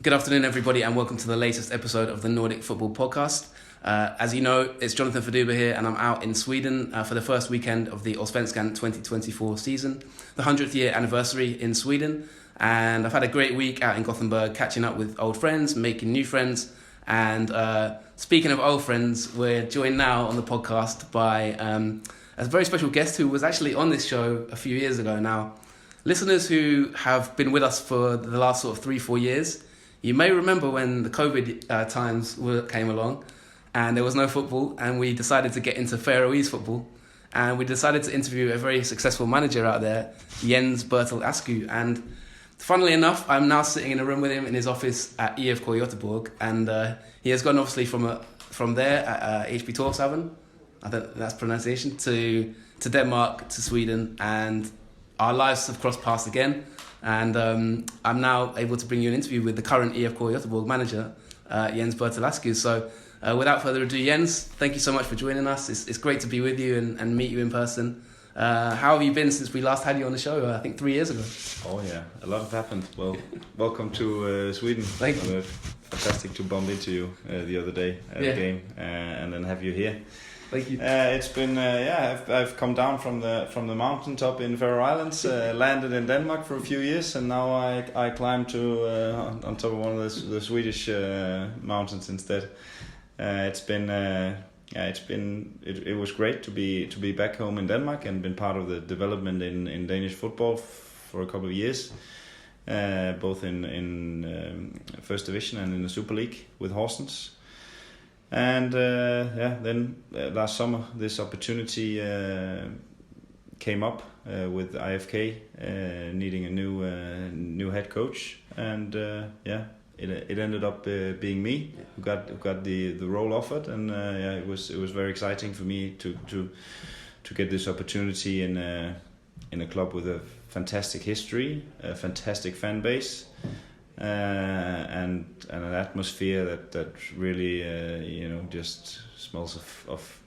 Good afternoon, everybody, and welcome to the latest episode of the Nordic Football Podcast. As you know, it's Jonathan Fadugba here, and I'm out in Sweden for the first weekend of the Allsvenskan 2024 season, the 100th year anniversary in Sweden. And I've had a great week out in Gothenburg, catching up with old friends, making new friends. And speaking of old friends, we're joined now on the podcast by a very special guest who was actually on this show a few years ago now. Listeners who have been with us for the last sort of 3-4 years, you may remember when the COVID times came along and there was no football, and we decided to get into Faroese football, and we decided to interview a very successful manager out there, Jens Berthel Askou. And funnily enough, I'm now sitting in a room with him in his office at IFK Göteborg, and he has gone obviously from there at HB Torshavn, I think that's pronunciation, to Denmark, to Sweden, and our lives have crossed paths again. And I'm now able to bring you an interview with the current IFK Göteborg manager, Jens Berthel Askou. So without further ado, Jens, thank you so much for joining us. It's great to be with you and meet you in person. How have you been since we last had you on the show, I think 3 years ago? Oh yeah, a lot has happened. Well, welcome to Sweden. Thank you. Fantastic to bump into you the other day at the game and then have you here. Thank you. It's been I've come down from the mountaintop in Faroe Islands, landed in Denmark for a few years, and now I climbed to on top of one of the Swedish mountains instead. It was great to be back home in Denmark and been part of the development in Danish football for a couple of years, both in First Division and in the Super League with Horsens. And then last summer this opportunity came up with IFK needing a new head coach, and it ended up being me who got the role offered, and it was very exciting for me to get this opportunity in a club with a fantastic history, a fantastic fan base. And an atmosphere that really just smells of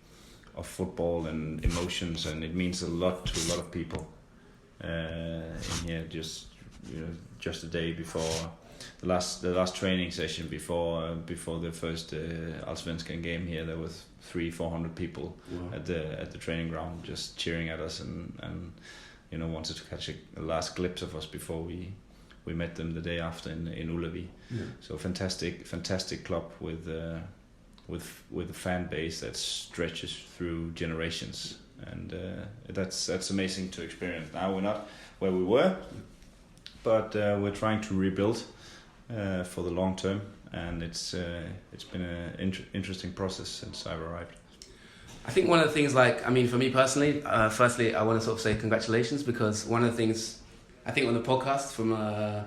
football and emotions, and it means a lot to a lot of people in here. Just the day before the last training session before the first Allsvenskan game here, there was 300-400 people at the training ground just cheering at us and wanted to catch a last glimpse of us before we met them the day after in Ullevi. Yeah. So fantastic club with a fan base that stretches through generations, and that's amazing to experience. Now we're not where we were, but we're trying to rebuild for the long term, and it's been an interesting process since I've arrived. I think one of the things, for me personally, firstly I want to sort of say congratulations, because one of the things I think on the podcast, from a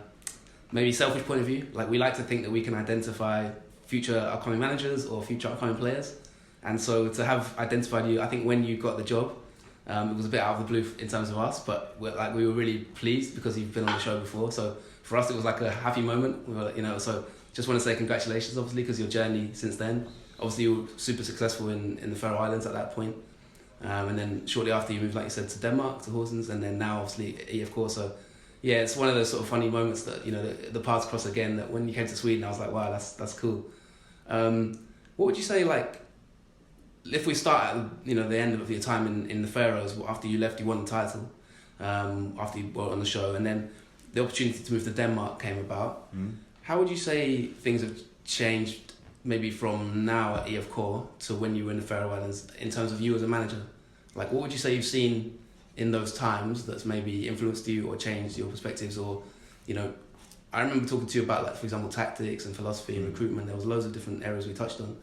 maybe selfish point of view, we like to think that we can identify future upcoming managers or future upcoming players. And so to have identified you, I think when you got the job, it was a bit out of the blue in terms of us, but we were really pleased because you've been on the show before. So for us, it was like a happy moment. So just want to say congratulations, obviously, because your journey since then, obviously you were super successful in the Faroe Islands at that point. And then shortly after you moved, like you said, to Denmark, to Horsens, and then now obviously IFK. So yeah, it's one of those sort of funny moments that the paths cross again. That when you came to Sweden, I was like, wow, that's cool. What would you say, if we start at the end of your time in the Faroes? After you left, you won the title. After you were on the show, and then the opportunity to move to Denmark came about. How would you say things have changed, maybe from now at IFK to when you were in the Faroe Islands, in terms of you as a manager? What would you say you've seen in those times that's maybe influenced you or changed your perspectives? Or, I remember talking to you about, for example, tactics and philosophy and recruitment. There was loads of different areas we touched on.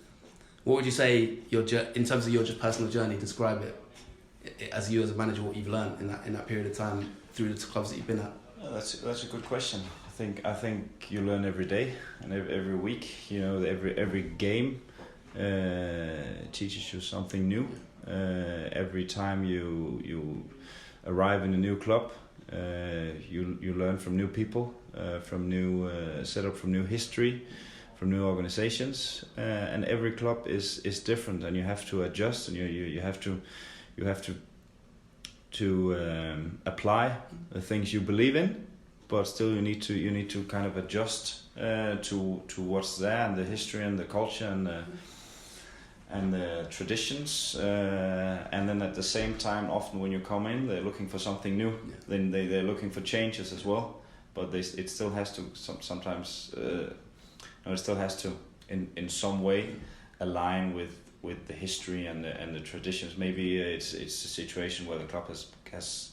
What would you say, in terms of your just personal journey, describe it as you as a manager, what you've learned in that period of time through the clubs that you've been at? That's a good question. I think you learn every day and every week. Every game teaches you something new. Every time you arrive in a new club, you learn from new people, from new setup, from new history, from new organizations, and every club is different, and you have to adjust, and you have to apply the things you believe in but still you need to kind of adjust to what's there, and the history and the culture and the traditions, and then at the same time, often when you come in, they're looking for something new. Yeah. Then they're looking for changes as well, but it still has to sometimes it still has to in some way align with the history and the traditions. Maybe it's a situation where the club has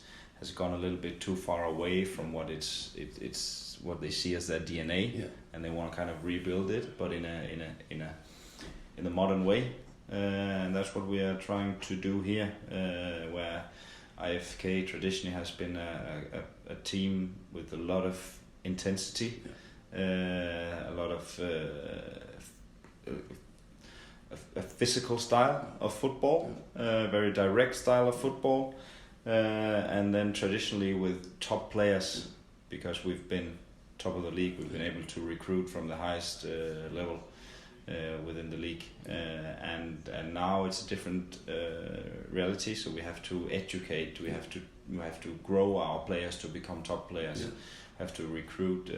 gone a little bit too far away from what it's what they see as their DNA, and they want to kind of rebuild it, but in a modern way. And that's what we are trying to do here, where IFK traditionally has been a team with a lot of intensity, a lot of a physical style of football, very direct style of football, and then traditionally with top players, because we've been top of the league, we've been able to recruit from the highest level within the league, and now it's a different reality. So we have to educate. We have to grow our players to become top players. Yeah. We have to recruit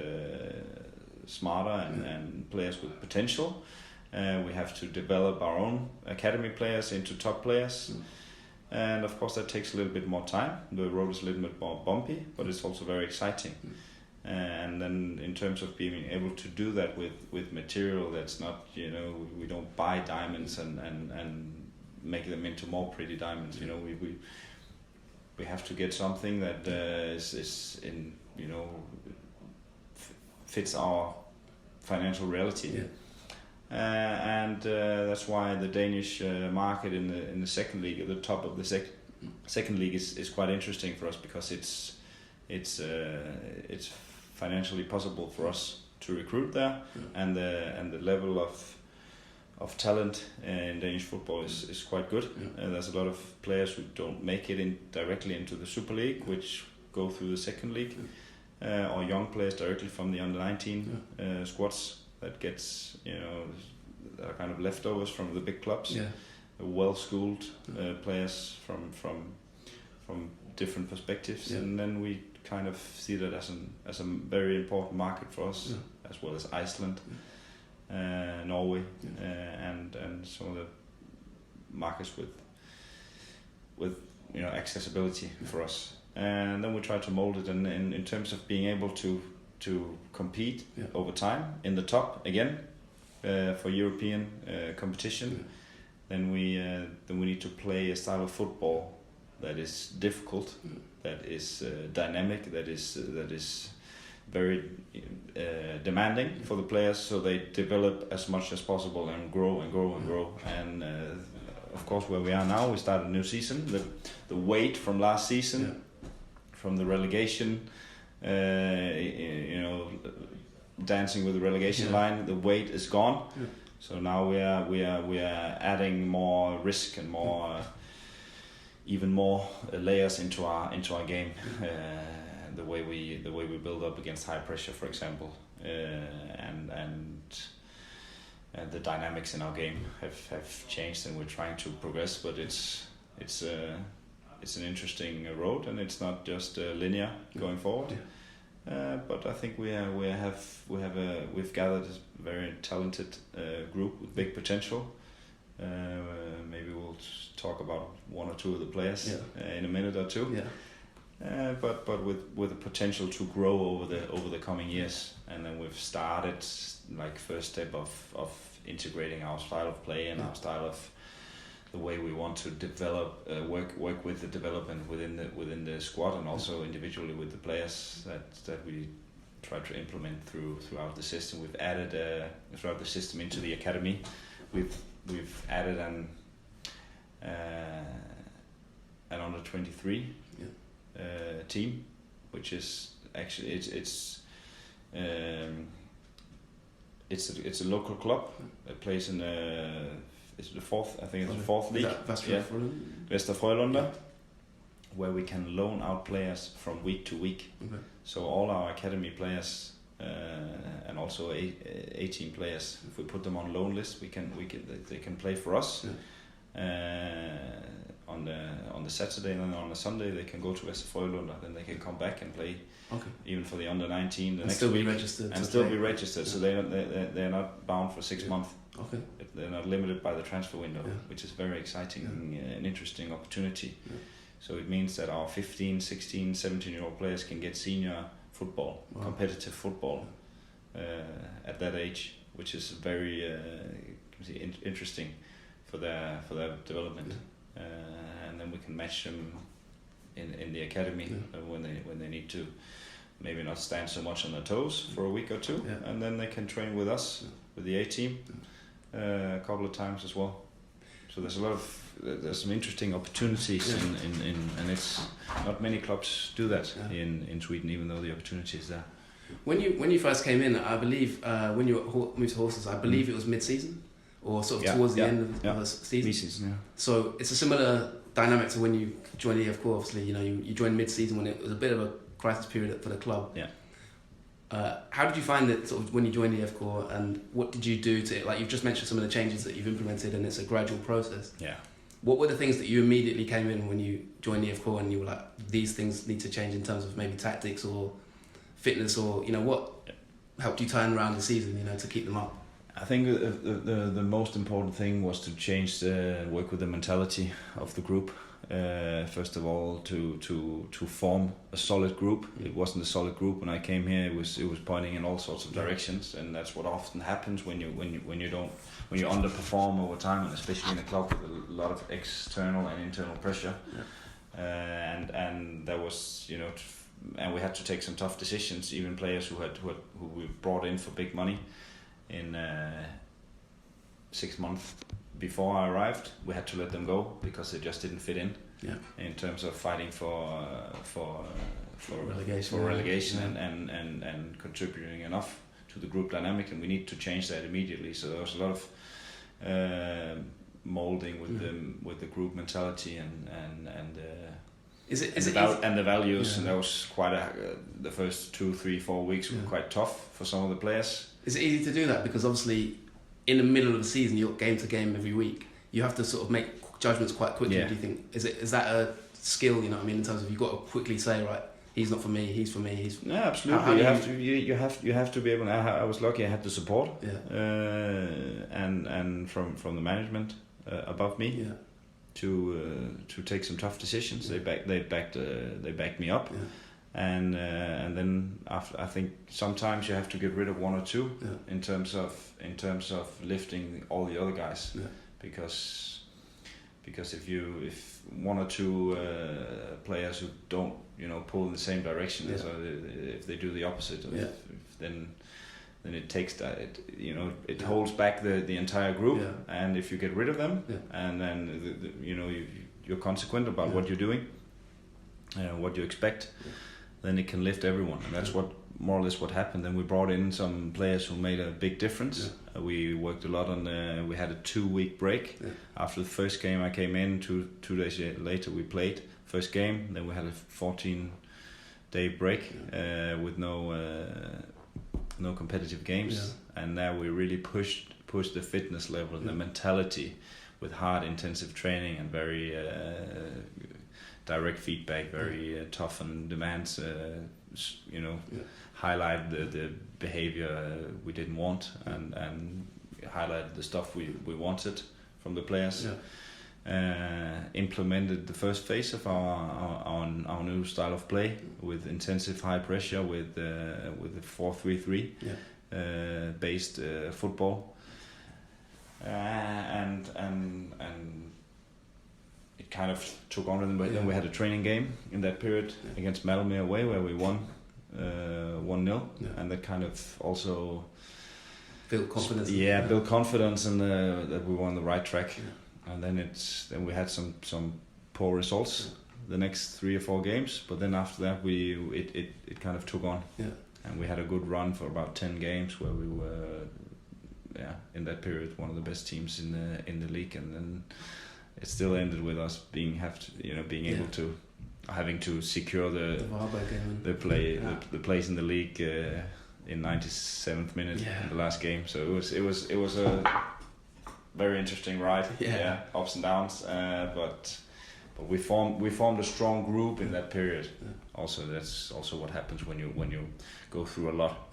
smarter and players with potential. We have to develop our own academy players into top players. And of course that takes a little bit more time. The road is a little bit more bumpy, but it's also very exciting. And then in terms of being able to do that with material that's not, we don't buy diamonds and make them into more pretty diamonds. We have to get something that is in, fits our financial reality. Yeah. And that's why the Danish market in the second league, at the top of the second league, is quite interesting for us, because it's financially possible for us to recruit there, and the level of talent in Danish football is quite good. There's a lot of players who don't make it directly into the Super League, which go through the second league, or young players directly from the under-19 squads that gets, that are kind of leftovers from the big clubs. Well-schooled players from different perspectives, and then we kind of see that as a very important market for us, as well as Iceland, Norway, and some of the markets with accessibility for us. And then we try to mold it in terms of being able to compete over time in the top again for European competition. Then we need to play a style of football that is difficult, that is dynamic, that is very demanding for the players, so they develop as much as possible and grow and grow and grow. And of course, where we are now, we start a new season. The weight from last season, from the relegation, dancing with the relegation line, the weight is gone. So now we are adding more risk and more. Even more layers into our game, the way we build up against high pressure, for example, and the dynamics in our game have changed, and we're trying to progress. But it's an interesting road, and it's not just linear going forward. But I think we've gathered a very talented group with big potential. Maybe we'll talk about one or two of the players in a minute or two. But with the potential to grow over the coming years. And then we've started first step of integrating our style of play and our style of the way we want to develop, work with the development within the squad, and also individually with the players that we try to implement throughout the system. We've added throughout the system into the academy. We've added an under 23 team, which is actually it's a local club that plays in it's the fourth league. Vesterfrölunda, where we can loan out players from week to week. Okay. So all our academy players and also 18 players, if we put them on loan list, they can play for us on the Saturday, and then on the Sunday they can go to Vesterfrølunda, then they can come back and play. Okay. Even for the under 19 the and next still week, be registered and still be registered. So they're not bound for 6 months. Okay. They're not limited by the transfer window, Yeah. which is very exciting and interesting opportunity. Yeah. So it means that our 15, 16, 17-year-old players can get senior football, competitive football, at that age, which is very interesting for their development. And then we can match them in the academy when they need to maybe not stand so much on their toes for a week or two, and then they can train with us with the A team a couple of times as well. So there's some interesting opportunities and it's not many clubs do that in Sweden, even though the opportunity is there. When you first came in, I believe when you moved to Horses, I believe it was mid-season or sort of towards the end of the season. Mid-season, yeah. So it's a similar dynamic to when you joined the IFK. Obviously, you joined mid-season when it was a bit of a crisis period for the club. Yeah. How did you find it sort of when you joined the IFK, and what did you do to, like you've just mentioned some of the changes that you've implemented, and it's a gradual process. Yeah. What were the things that you immediately came in when you joined the IFK and you were like, these things need to change in terms of maybe tactics or fitness, or what helped you turn around the season, to keep them up? I think the most important thing was to change work with the mentality of the group. First of all, to form a solid group. It wasn't a solid group when I came here. It was pointing in all sorts of directions, and that's what often happens when you underperform over time, and especially in a club with a lot of external and internal pressure. And there was and we had to take some tough decisions. Even players who we brought in for big money in 6 months before I arrived, we had to let them go because they just didn't fit in. In terms of fighting for relegation and contributing enough to the group dynamic, and we need to change that immediately. So there was a lot of molding with the group mentality and the values, and that was quite the first 2, 3, 4 weeks were quite tough for some of the players. Is it easy to do that? Because obviously in the middle of the season, you're game to game every week. You have to sort of make judgments quite quickly. Do you think is that a skill? In terms of you've got to quickly say, right, he's not for me, he's for me. Yeah, absolutely. You have to be able. I was lucky. I had the support. And from the management above me. To take some tough decisions. They backed me up. And then after, I think sometimes you have to get rid of one or two in terms of lifting all the other guys, because if one or two players who don't pull in the same direction, so if they do the opposite, then it takes that it holds back the entire group, and if you get rid of them, and then you're consequent about what you're doing, what you expect. Then it can lift everyone, and that's what more or less what happened. Then we brought in some players who made a big difference. We worked a lot on we had a 2-week break. After the first game I came in, 2 days later we played first game. Then we had a 14-day break with no competitive games, and now we really pushed the fitness level and the mentality with hard intensive training and very direct feedback, very tough on demands, highlight the behavior we didn't want, and highlight the stuff we wanted from the players. Implemented the first phase of our new style of play with intensive high pressure with the 4-3-3 based football, and it kind of took on. And then we had a training game in that period against Malmö away where we won 1-0, and that kind of also built confidence. Built confidence, and that we were on the right track. And then we had some poor results the next 3 or 4 games, but then after that it kind of took on, and we had a good run for about 10 games where we were in that period one of the best teams in the league, and then it still ended with us being able to having to secure the place in the league in 97th minute in the last game. So it was a very interesting ride. Ups and downs, but but we formed a strong group in that period. Also, that's also what happens when you go through a lot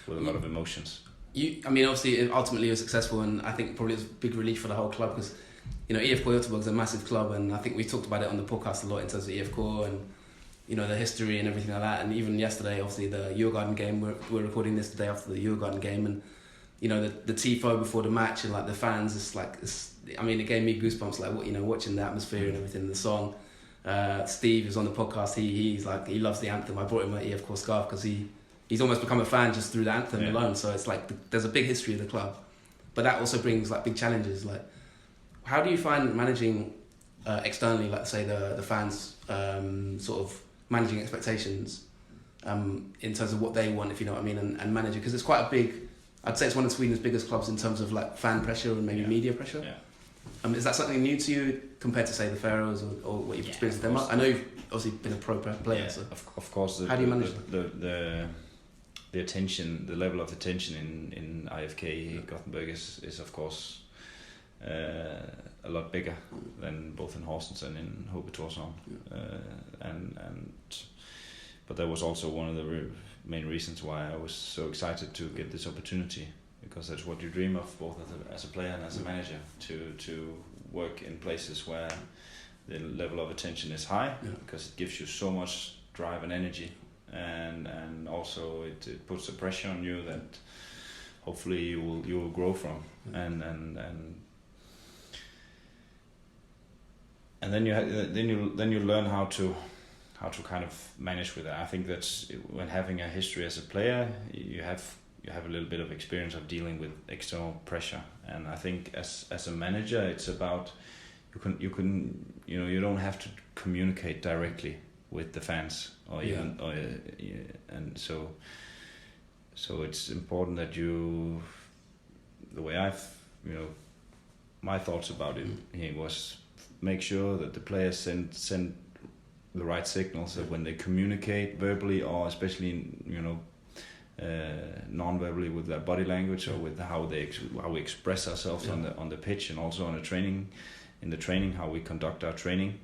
with a lot of emotions. I mean, obviously, ultimately, you're successful, and I think probably it's a big relief for the whole club because, IFK Göteborg is a massive club, and I think we talked about it on the podcast a lot in terms of IFK and, the history and everything like that. And even yesterday, obviously, the Djurgården game, we're recording this the day after the Djurgården game, and, the tifo before the match and, like, the fans, it gave me goosebumps, like, watching the atmosphere and everything, the song. Steve, who's on the podcast, he loves the anthem. I brought him an IFK scarf because he's almost become a fan just through the anthem alone. So it's like there's a big history of the club, but that also brings like big challenges. Like, how do you find managing externally, like say the fans, sort of managing expectations in terms of what they want, if you know what I mean, and managing, because it's quite a big. I'd say it's one of Sweden's biggest clubs in terms of like fan pressure and maybe media pressure. Yeah. Is that something new to you compared to say the Faroes or what you've experienced in Denmark? I know you've obviously been a pro player. Yeah, so of course. How do you manage the attention, the level of attention in IFK Gothenburg is of course a lot bigger than both in Horsens and in Hope Torshavn. But that was also one of the main reasons why I was so excited to get this opportunity, because that's what you dream of both as a player and as a manager, to work in places where the level of attention is high, because it gives you so much drive and energy, and also it puts a pressure on you that hopefully you will grow from, and then you learn how to kind of manage with it. I think that's when having a history as a player, you have a little bit of experience of dealing with external pressure, and I think as a manager, it's about you don't have to communicate directly with the fans and so it's important that the way my thoughts about it here was make sure that the players send the right signals, that when they communicate verbally or especially non-verbally with their body language or with how we express ourselves on the pitch, and also on the training how we conduct our training,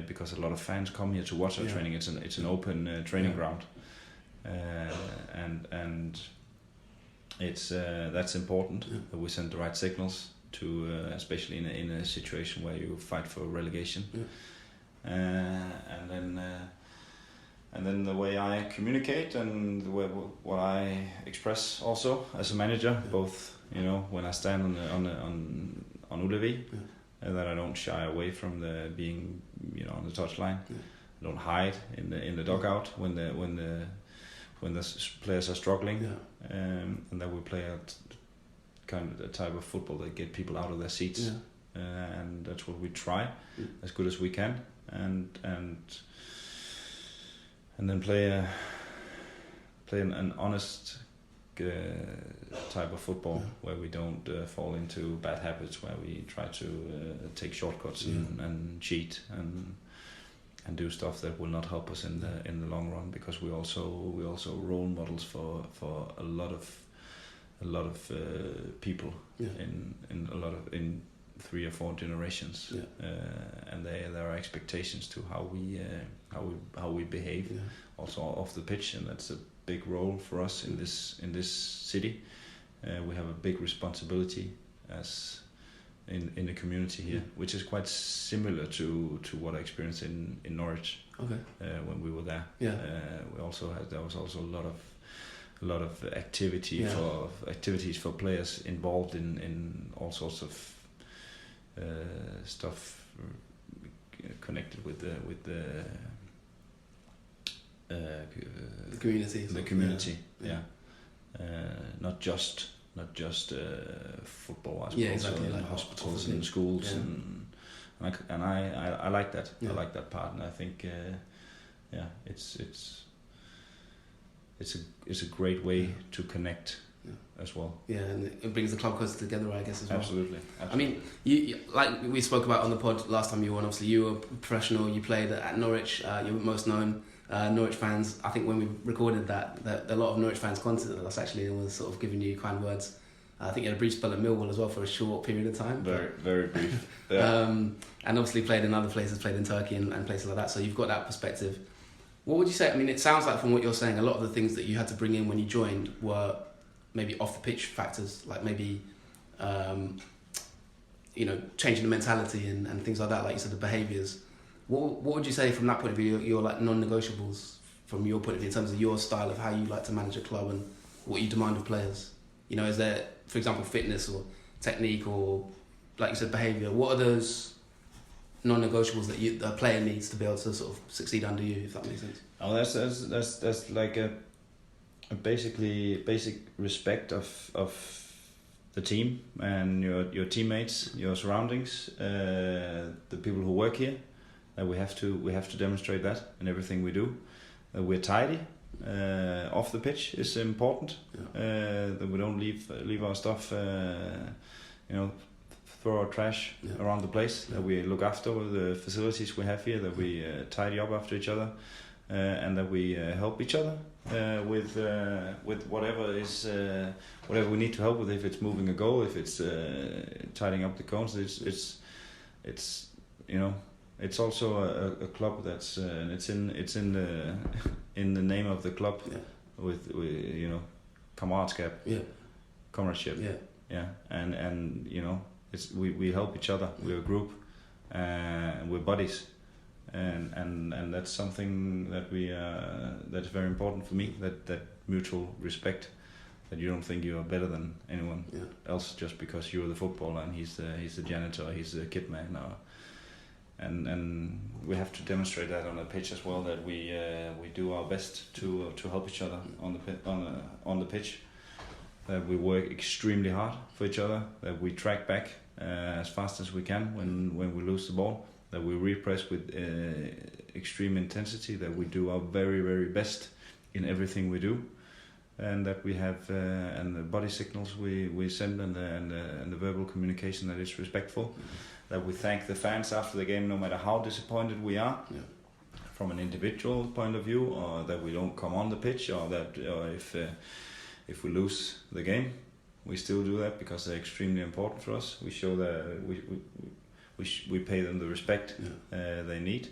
because a lot of fans come here to watch our training. It's an open training ground, and it's that's important that we send the right signals to especially in a situation where you fight for relegation. And then the way I communicate and the way what I express also as a manager, both when I stand on Ullevi, that I don't shy away from being on the touchline. I don't hide in the dugout when the players are struggling, and that we play a type of football that get people out of their seats, and that's what we try as good as we can. And then play an honest type of football where we don't fall into bad habits, where we try to take shortcuts and cheat and do stuff that will not help us in the long run, because we also role models for a lot of people in 3 or 4 generations, and there are expectations to how we behave, also off the pitch, and that's a big role for us in this city. We have a big responsibility as in the community here, which is quite similar to what I experienced in Norwich when we were there. We also there was also a lot of activities for players involved in all sorts of stuff connected with the community. Not just football, I suppose, exactly, like hospitals and schools, and I like that. I like that part, and I think it's a great way to connect as well. Yeah, and it brings the club closer together, I guess, as well. Absolutely. I mean, you like we spoke about on the pod last time you were on, obviously you were professional, you played at Norwich, you were most known. Norwich fans, I think when we recorded that a lot of Norwich fans contacted us actually and was sort of giving you kind words. I think you had a brief spell at Millwall as well for a short period of time. Very brief. Yeah. And obviously played in other places, played in Turkey and places like that. So you've got that perspective. What would you say? I mean, it sounds like from what you're saying, a lot of the things that you had to bring in when you joined were maybe off the pitch factors, like maybe, changing the mentality and things like that. Like you said, the behaviours. What would you say from that point of view? Your like non-negotiables from your point of view in terms of your style of how you like to manage a club and what you demand of players. Is there, for example, fitness or technique or, like you said, behaviour? What are those non-negotiables that a player needs to be able to sort of succeed under you, if that makes sense? Oh, that's like a basic respect of the team and your teammates, your surroundings, the people who work here. We have to demonstrate that in everything we do. We're tidy. Off the pitch is important. That we don't leave our stuff, throw our trash around the place. That we look after the facilities we have here. That we tidy up after each other, and that we help each other with whatever we need to help with. If it's moving a goal, if it's tidying up the cones, it's also a club that's it's in the name of the club with Kamratgarden, comradeship, and it's we help each other. We're a group, and we're buddies, and that's something that that's very important for me. That mutual respect. That you don't think you are better than anyone else just because you're the footballer and he's the janitor, he's the kit man. And we have to demonstrate that on the pitch as well. That we do our best to help each other on the pitch. That we work extremely hard for each other. That we track back as fast as we can when we lose the ball. That we repress with extreme intensity. That we do our very, very best in everything we do. And that we have and the body signals we send and the verbal communication that is respectful. That we thank the fans after the game, no matter how disappointed we are, from an individual point of view, or that we don't come on the pitch, or if we lose the game, we still do that because they're extremely important for us. We show that we pay them the respect they need.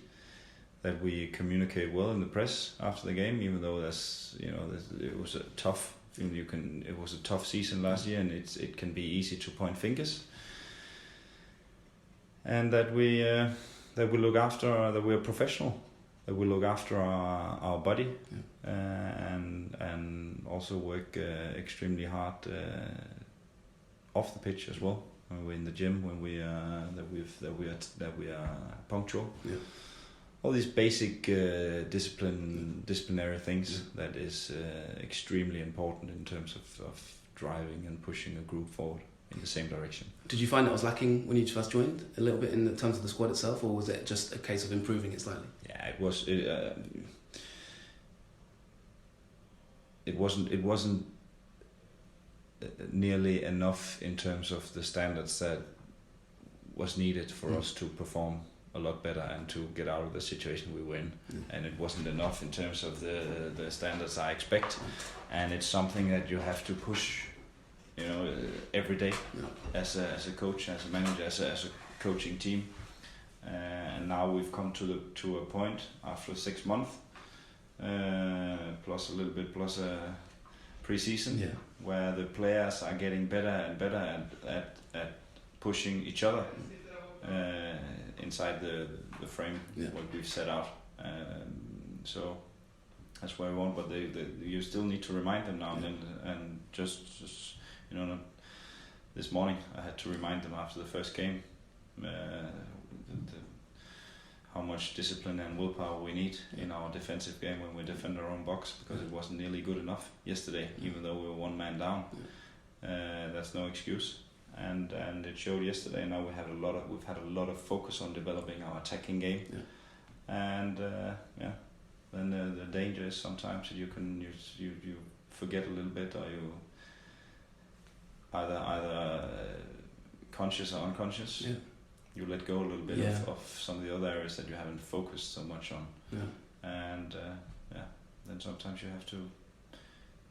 That we communicate well in the press after the game, even though it was a tough. It was a tough season last year, and it can be easy to point fingers. And that we look after, that we're professional, that we look after our body, and also work extremely hard off the pitch as well. When we're in the gym, when we are punctual. Yeah. All these basic disciplinary things that is extremely important in terms of driving and pushing a group forward in the same direction. Did you find that was lacking when you first joined a little bit in terms of the squad itself, or was it just a case of improving it slightly? Yeah, it was. It wasn't nearly enough in terms of the standards that was needed for us to perform a lot better and to get out of the situation we were in. And it wasn't enough in terms of the standards I expect. And it's something that you have to push, every day as a coach, as a manager, as a coaching team. And now we've come to a point after 6 months, plus a little bit plus a pre-season, where the players are getting better and better at pushing each other inside the frame what we've set out. So that's where we want, but you still need to remind them now and then, and just this morning I had to remind them after the first game how much discipline and willpower we need in our defensive game when we defend our own box, because it wasn't nearly good enough yesterday, even though we were one man down. That's no excuse. And it showed yesterday. Now we've had a lot of focus on developing our attacking game, and then the danger is sometimes that you forget a little bit, or you either conscious or unconscious. You let go a little bit of some of the other areas that you haven't focused so much on, and then sometimes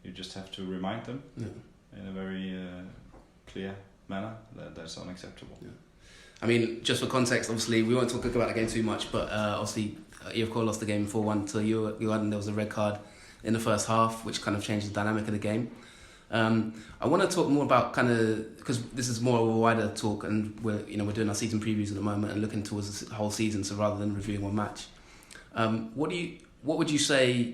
you just have to remind them in a very clear manner, that's unacceptable. Yeah. I mean, just for context, obviously, we won't talk about the game too much, but obviously, IFK lost the game 4-1 to Jordan. There was a red card in the first half, which kind of changed the dynamic of the game. I want to talk more about kind of, because this is more of a wider talk, and we're doing our season previews at the moment and looking towards the whole season, so rather than reviewing one match. What would you say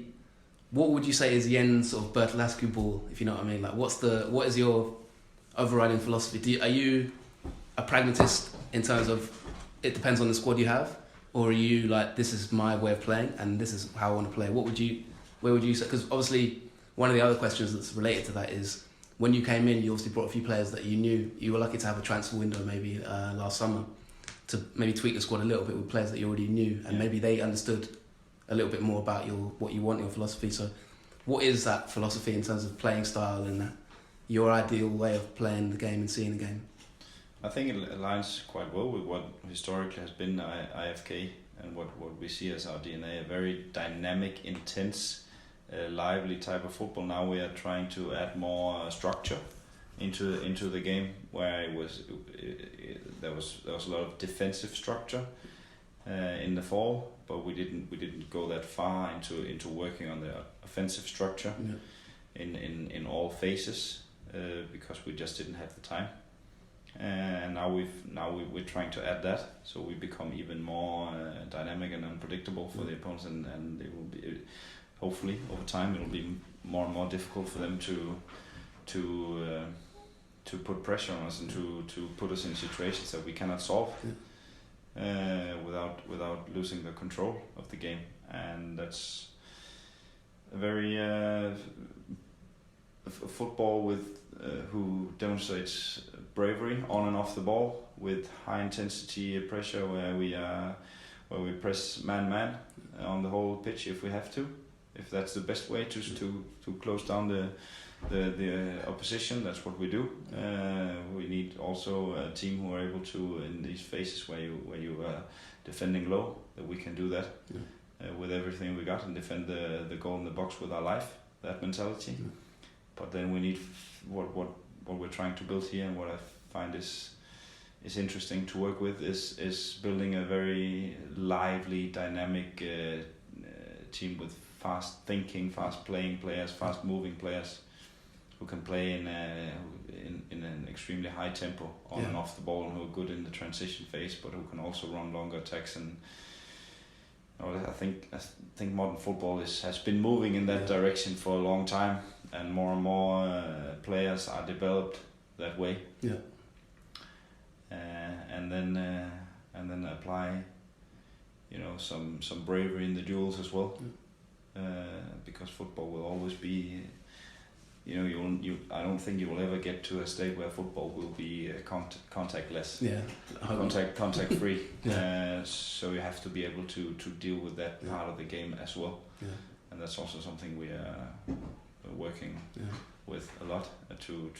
is Jens sort of Berthel Askou ball, if you know what I mean? Like, what is your overriding philosophy? Are you a pragmatist in terms of it depends on the squad you have, or are you like, this is my way of playing and this is how I want to play? Where would you say? Because obviously one of the other questions that's related to that is, when you came in, you obviously brought a few players that you knew. You were lucky to have a transfer window maybe last summer to maybe tweak the squad a little bit with players that you already knew, and maybe they understood a little bit more about what you want, your philosophy. So what is that philosophy in terms of playing style and your ideal way of playing the game and seeing the game? I think it aligns quite well with what historically has been IFK and what we see as our DNA, a very dynamic, intense, lively type of football. Now we are trying to add more structure into the game, where there was a lot of defensive structure in the fall, but we didn't go that far into working on the offensive structure in all phases because we just didn't have the time. And now we're trying to add that, so we become even more dynamic and unpredictable for the opponents, and it will be, hopefully over time, it will be more and more difficult for them to put pressure on us and to put us in situations that we cannot solve without losing the control of the game. And that's a very football with who demonstrates bravery on and off the ball, with high intensity pressure, where we press man on the whole pitch if we have to. If that's the best way to close down the opposition, that's what we do. We need also a team who are able to, in these phases where you are defending low, that we can do that with everything we got and defend the goal in the box with our life. That mentality. But then we need what we're trying to build here, and what I find is interesting to work with is building a very lively, dynamic team with fast thinking, fast playing players, fast moving players who can play in an extremely high tempo on and off the ball, and who are good in the transition phase, but who can also run longer attacks. And I think modern football has been moving in that direction for a long time, and more players are developed that way. Yeah. And then apply, some bravery in the duels as well. Because football will always be, I don't think you will ever get to a state where football will be contactless, contact free. So you have to be able to deal with that part of the game as well. And that's also something we are working with a lot, to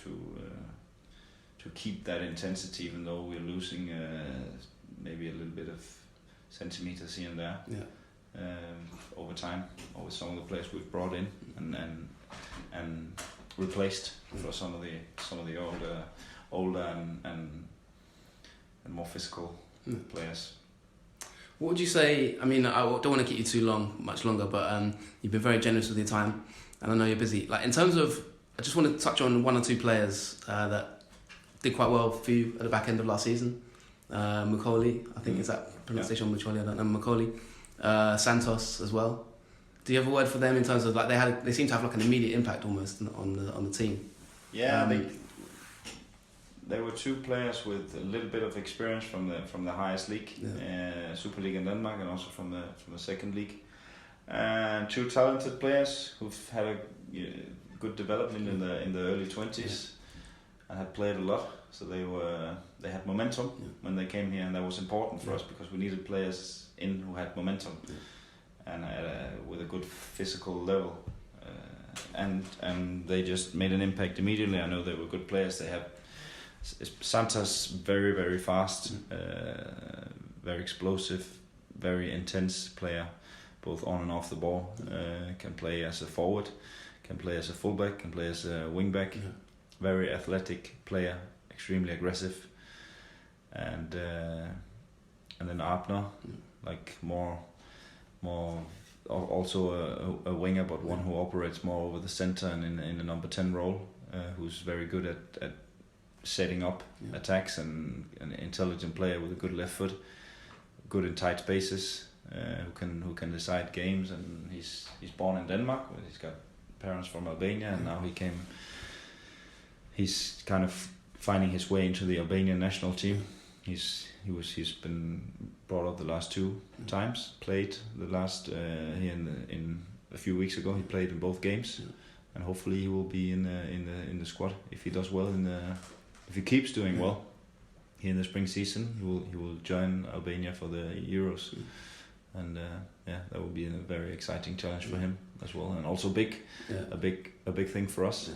keep that intensity, even though we're losing maybe a little bit of centimeters here and there. Over time, or with some of the players we've brought in and replaced for some of the older and more physical players. What would you say? I mean, I don't want to keep you much longer, but you've been very generous with your time, and I know you're busy. Like, in terms of, I just want to touch on one or two players that did quite well for you at the back end of last season. Macaulay, I think is that pronunciation. Macaulay, I don't know. Macaulay. Santos as well. Do you have a word for them in terms of, like, they seem to have like an immediate impact almost on the team? Yeah, they were two players with a little bit of experience from the highest league, Super League in Denmark, and also from the second league. And two talented players who've had a good development in the early 20s and had played a lot. So they had momentum when they came here, and that was important for us because we needed players who had momentum and with a good physical level, and they just made an impact immediately. I know they were good players. They have Santos, very, very fast, very explosive, very intense player, both on and off the ball. Can play as a forward, can play as a fullback, can play as a wingback. Very athletic player, extremely aggressive, and then Abner, like more also a winger, but one who operates more over the center and in the number 10 role, who's very good at setting up attacks, and an intelligent player with a good left foot, good in tight spaces, who can decide games. And he's born in Denmark. He's got parents from Albania, and now he's kind of finding his way into the Albanian national team. He's been brought up the last 2 times. Played the last here in a few weeks ago. He played in both games, and hopefully he will be in the squad if he does well if he keeps doing well here in the spring season. He will join Albania for the Euros, and that will be a very exciting challenge for him as well, and also a big thing for us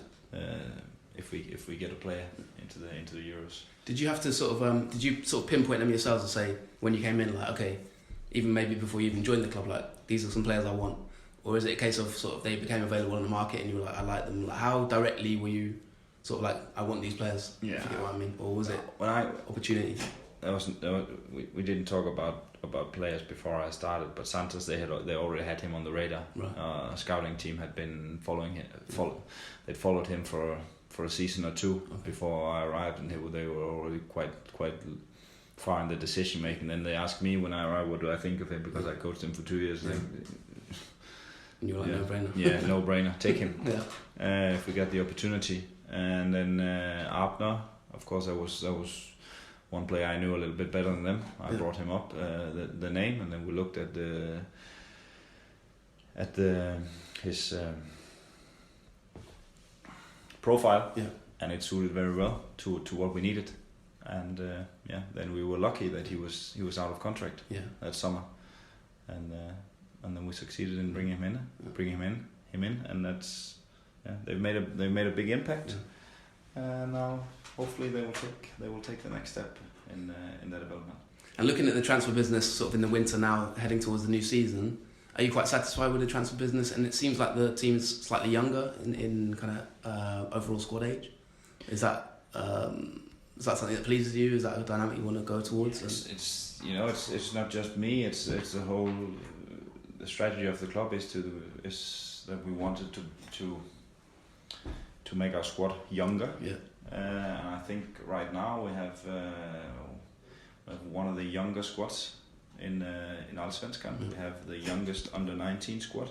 if we get a player into the Euros. Did you have to sort of pinpoint them yourselves and say when you came in, like, okay, even maybe before you even joined the club, like, these are some players I want, or is it a case of sort of they became available on the market and you were like, I like them? Like, how directly were you sort of like, I want these players? Yeah. If you get what I mean, or was it opportunity? We didn't talk about players before I started, but Santos, they already had him on the radar. Right. A scouting team had been following him. They'd followed him for a season or two before I arrived, and they were already quite far in the decision making. Then they asked me when I arrived, what do I think of him, because I coached him for 2 years. Yeah. And you were like, no brainer. Yeah, no brainer. Take him. Yeah. If we get the opportunity. And then Abner, of course, that was one player I knew a little bit better than them. I brought him up the name, and then we looked at his profile, and it suited very well to what we needed. And then we were lucky that he was out of contract that summer, and then we succeeded in bringing him in, and that's they've made a big impact. And now hopefully they will take the next step in their development. And looking at the transfer business sort of in the winter now, heading towards the new season, are you quite satisfied with the transfer business? And it seems like the team's slightly younger in kind of overall squad age. Is that something that pleases you? Is that a dynamic you want to go towards? It's not just me. It's the whole. The strategy of the club is that we wanted to make our squad younger. Yeah. And I think right now we have one of the younger squads in Allsvenskan. We have the youngest under-19 squad.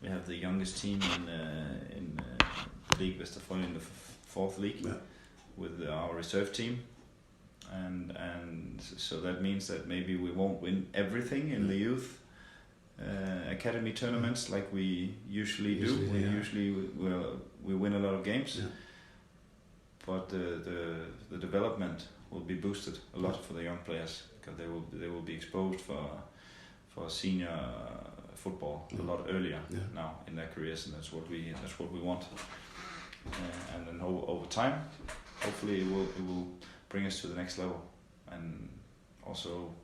We have the youngest team in League Vesterfolden, in the fourth league, with our reserve team. And so that means that maybe we won't win everything in the youth academy tournaments like we usually do. We win a lot of games, but the development will be boosted a lot for the young players, because they will be exposed for senior football a lot earlier now in their careers, and that's what we want. And then over time, hopefully it will bring us to the next level, and also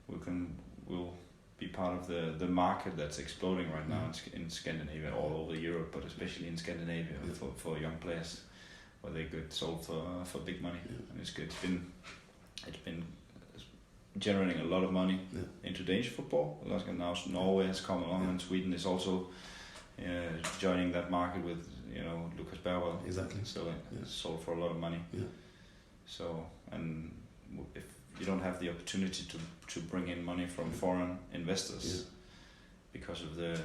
we'll be part of the market that's exploding right now in Scandinavia, all over Europe, but especially in Scandinavia for young players, where they get sold for big money, and it's good. It's been generating a lot of money into Danish football. Now Norway has come along, and Sweden is also joining that market with Lucas Bergwall. Exactly. So it's sold for a lot of money. Yeah. So, and if you don't have the opportunity to bring in money from foreign investors because of the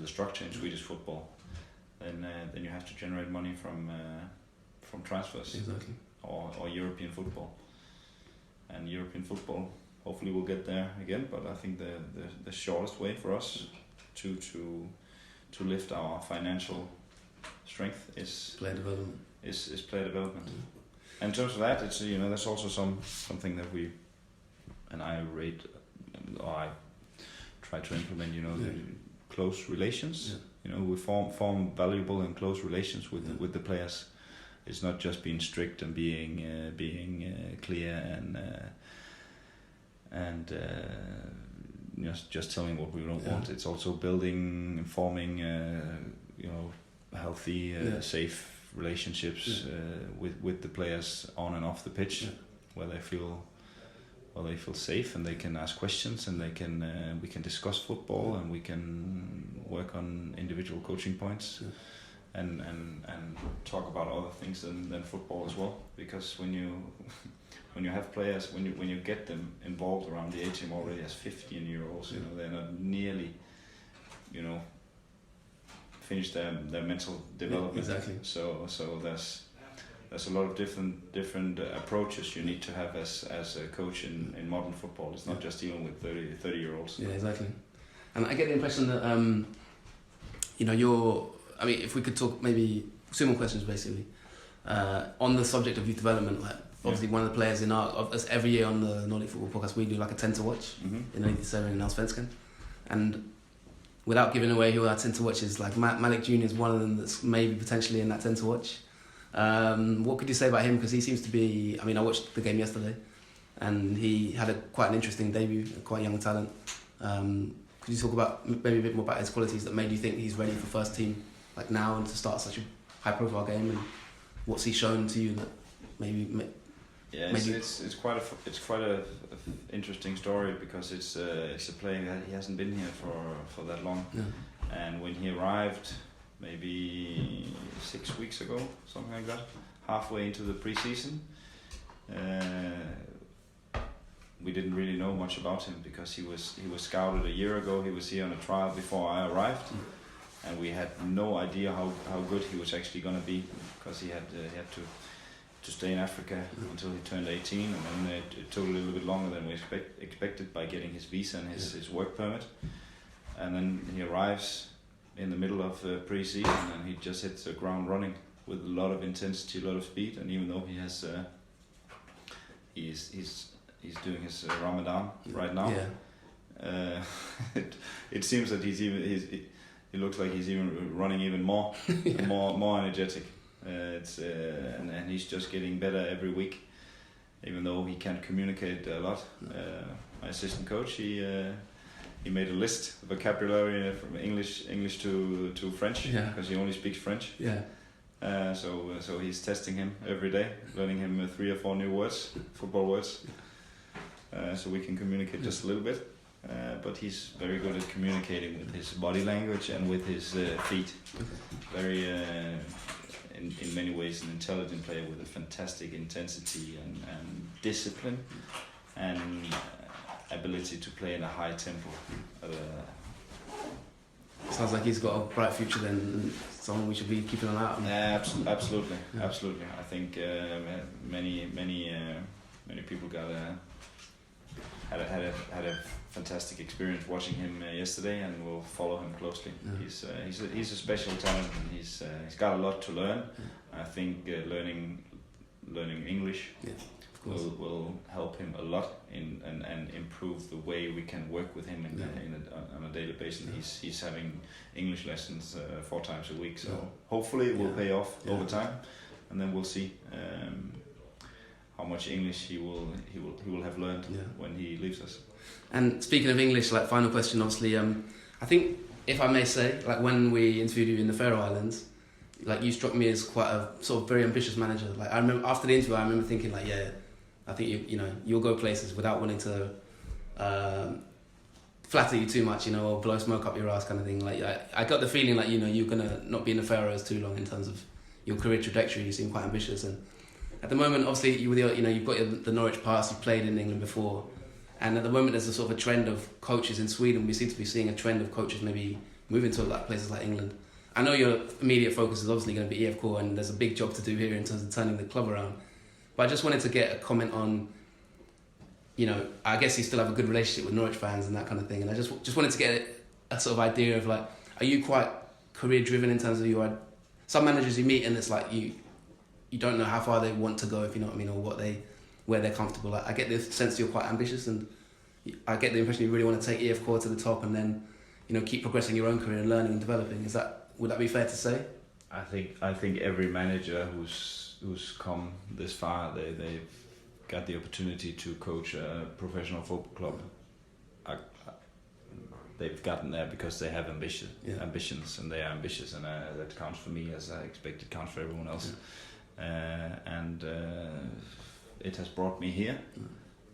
structure in Swedish football, then you have to generate money from transfers. Exactly. Or European football. And European football, hopefully we'll get there again, but I think the shortest way for us to lift our financial strength is player development. Is player development. And in terms of that, it's there's also something that I try to implement. The close relations. Yeah. We form valuable and close relations with the players. It's not just being strict and being clear and just telling what we don't want. It's also building and forming healthy, safe relationships with the players on and off the pitch, where they feel safe and they can ask questions and we can discuss football and we can work on individual coaching points and talk about other things than football as well. Because when you have players, when you get them involved around the age already as 15-year-olds, they're not nearly, finished their mental development. Yeah, exactly. So there's a lot of different approaches you need to have as a coach in modern football. It's not just dealing with 30-year-olds. Yeah, exactly. And I get the impression that if we could talk maybe 2 more questions basically on the subject of youth development. Like obviously one of the players in every year on the Nordic Football Podcast we do like a 10 to watch in Itinerary and Allsvenskan, and without giving away who our 10 to watch is, like Malick Jr. is one of them that's maybe potentially in that 10 to watch. What could you say about him? Because he seems to be, I watched the game yesterday and he had quite an interesting debut, quite young talent. Could you talk about maybe a bit more about his qualities that made you think he's ready for first team like now and to start such a high profile game, and what's he shown to you that maybe it's quite a interesting story, because it's a player that he hasn't been here for that long. And when he arrived maybe 6 weeks ago, something like that, halfway into the pre-season, we didn't really know much about him, because he was scouted a year ago. He was here on a trial before I arrived, and we had no idea how good he was actually going to be, because he had to stay in Africa until he turned 18, and then it took a little bit longer than we expected by getting his visa and his work permit. And then he arrives in the middle of pre-season and he just hits the ground running with a lot of intensity, a lot of speed. And even though he has he's doing his Ramadan right now, it seems that he looks like he's even running even more more energetic. And he's just getting better every week, even though he can't communicate a lot. My assistant coach, he made a list of vocabulary from English to French, because he only speaks French. So he's testing him every day, learning him 3 or 4 new words, football words, so we can communicate just a little bit. But he's very good at communicating with his body language and with his feet. Very, in many ways, an intelligent player with a fantastic intensity and discipline and ability to play in a high tempo. Sounds like he's got a bright future then, and someone we should be keeping an eye on. Absolutely. I think many people had a fantastic experience watching him yesterday, and we'll follow him closely. He's a special talent, and he's got a lot to learn. I think learning English will help him a lot and improve the way we can work with him on a daily basis. He's having English lessons 4 times a week, so hopefully it will pay off over time, and then we'll see how much English he will have learned when he leaves us. And speaking of English, like final question, obviously, I think if I may say, like when we interviewed you in the Faroe Islands, like you struck me as quite a sort of very ambitious manager. Like I remember after the interview, I remember thinking like, I think you'll go places without wanting to flatter you too much, or blow smoke up your ass kind of thing. Like I got the feeling like you're gonna not be in the Faroes too long in terms of your career trajectory. You seem quite ambitious, and at the moment, obviously, you've got the Norwich past. You've played in England before, and at the moment, there's a sort of a trend of coaches in Sweden. We seem to be seeing a trend of coaches maybe moving to like places like England. I know your immediate focus is obviously going to be IFK, and there's a big job to do here in terms of turning the club around. But I just wanted to get a comment on, I guess you still have a good relationship with Norwich fans and that kind of thing. And I just wanted to get a sort of idea of like, are you quite career driven in terms of some managers you meet and it's like you don't know how far they want to go, if you know what I mean, or where they're comfortable. Like, I get the sense you're quite ambitious, and I get the impression you really want to take IFK to the top and then, keep progressing your own career and learning and developing. Would that be fair to say? I think every manager who's come this far, they've got the opportunity to coach a professional football club. they've gotten there because they have ambitions, and they are ambitious, and that counts for me as I expect it counts for everyone else. And it has brought me here,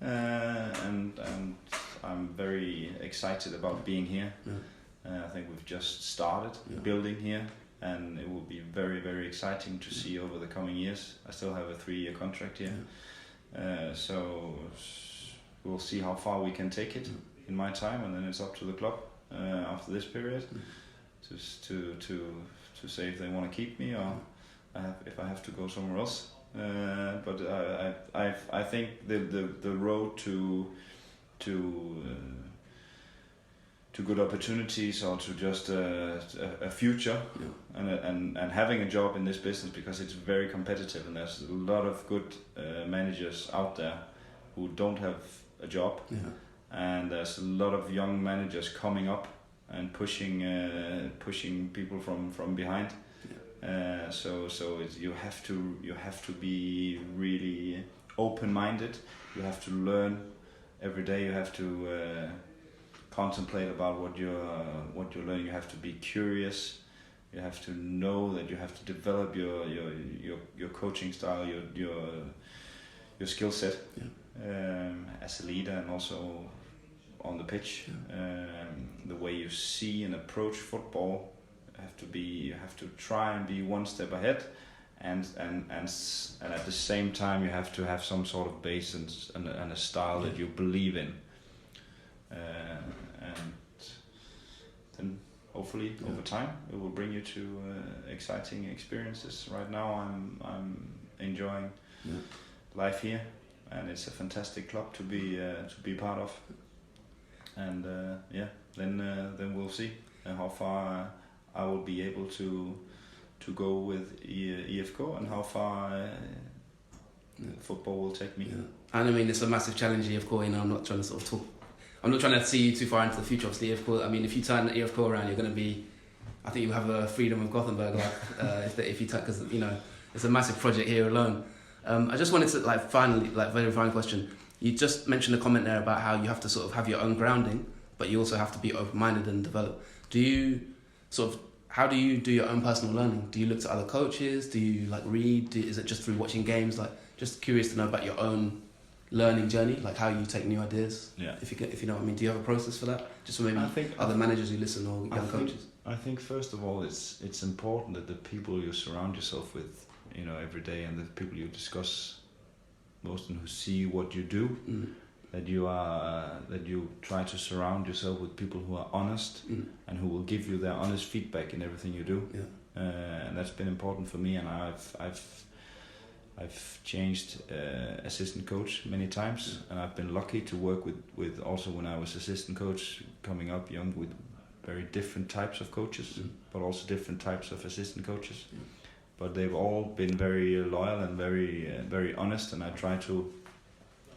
and I'm very excited about being here. I think we've just started building here, and it will be very, very exciting to see over the coming years. I still have a 3-year contract here, so we'll see how far we can take it in my time, and then it's up to the club after this period to say if they want to keep me or if I have to go somewhere else. But I think the road to good opportunities or to just a future and having a job in this business, because it's very competitive and there's a lot of good managers out there who don't have a job, and there's a lot of young managers coming up and pushing people from behind. So you have to be really open-minded. You have to learn every day. You have to contemplate about what you're learning. You have to be curious. You have to know that you have to develop your coaching style, your skill set as a leader, and also on the pitch. The way you see and approach football. You have to try and be one step ahead, and at the same time you have to have some sort of base and a style that you believe in, and then hopefully over time it will bring you to exciting experiences. Right now I'm enjoying life here, and it's a fantastic club to be part of, and then we'll see how far I will be able to go with IFK and how far football will take me. And I mean, it's a massive challenge, IFK. I'm not trying to I'm not trying to see you too far into the future. Obviously, IFK. I mean, if you turn IFK around, you're going to be. I think you have a freedom of Gothenburg, if you turn, because it's a massive project here alone. I just wanted to very final question. You just mentioned a comment there about how you have to sort of have your own grounding, but you also have to be open-minded and develop. How do you do your own personal learning? Do you look to other coaches? Do you read? Is it just through watching games? Just curious to know about your own learning journey, how you take new ideas. Yeah. If you know what I mean. Do you have a process for that? Just for maybe other managers who listen or young coaches. I think first of all, it's important that the people you surround yourself with, every day, and the people you discuss most and who see what you do. That you try to surround yourself with people who are honest and who will give you their honest feedback in everything you do. And that's been important for me. And I've changed assistant coach many times, and I've been lucky to work with also when I was assistant coach coming up young with very different types of coaches, but also different types of assistant coaches. But they've all been very loyal and very very honest, and I try to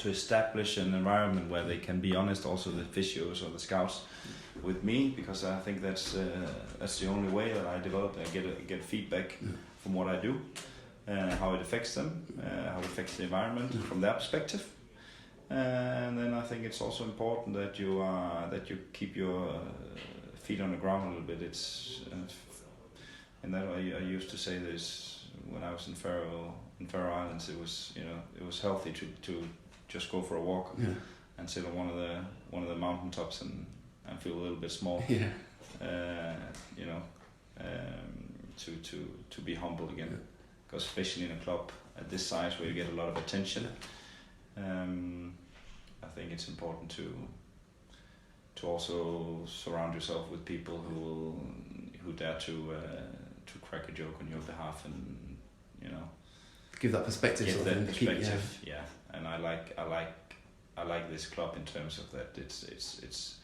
establish an environment where they can be honest, also the physios or the scouts, with me, because I think that's the only way that I develop and get feedback from what I do, how it affects them, how it affects the environment from their perspective, and then I think it's also important that you keep your feet on the ground a little bit. It's in that way I used to say this when I was in Faroe Islands. It was healthy to just go for a walk and sit on one of the mountain tops and feel a little bit small. To be humble again, because especially in a club at this size where you get a lot of attention, I think it's important to also surround yourself with people who dare to crack a joke on your behalf, and give that perspective. Give that perspective, And I like this club in terms of that. It's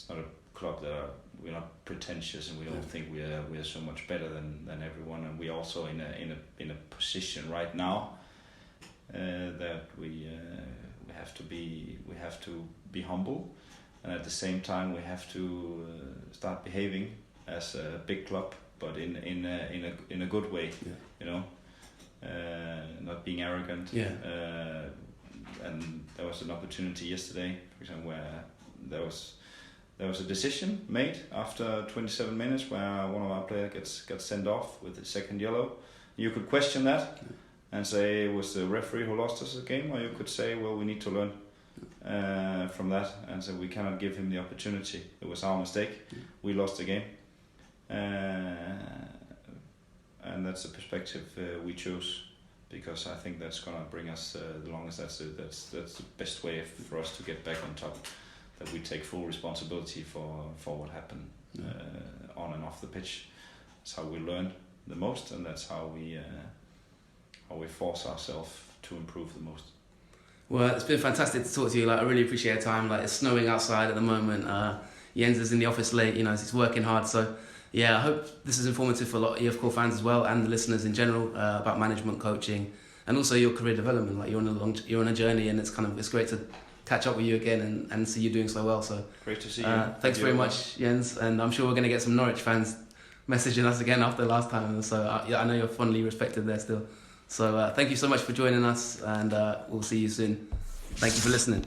not a club that we're not pretentious, and we don't think we are so much better than everyone. And we're also in a position right now that we have to be humble, and at the same time we have to start behaving as a big club, but in a good way. Not being arrogant. And there was an opportunity yesterday, for example, where there was there was a decision made after 27 minutes where one of our players got sent off with the second yellow. You could question that and say it was the referee who lost us the game, or you could say, well, we need to learn from that and say we cannot give him the opportunity. It was our mistake. We lost the game. And that's the perspective we chose, because I think that's gonna bring us the longest. That's the best way for us to get back on top. That we take full responsibility for what happened on and off the pitch. That's how we learn the most, and that's how we force ourselves to improve the most. Well, it's been fantastic to talk to you. Like, I really appreciate your time. Like, it's snowing outside at the moment. Jens is in the office late. You know, he's working hard. So, yeah, I hope this is informative for a lot of IFK fans as well, and the listeners in general, about management, coaching, and also your career development. Like, you're on a journey, and it's great to catch up with you again and see you doing so well. So great to see you. Thanks very much, Jens, and I'm sure we're going to get some Norwich fans messaging us again after the last time. So I know you're fondly respected there still. So thank you so much for joining us, and we'll see you soon. Thank you for listening.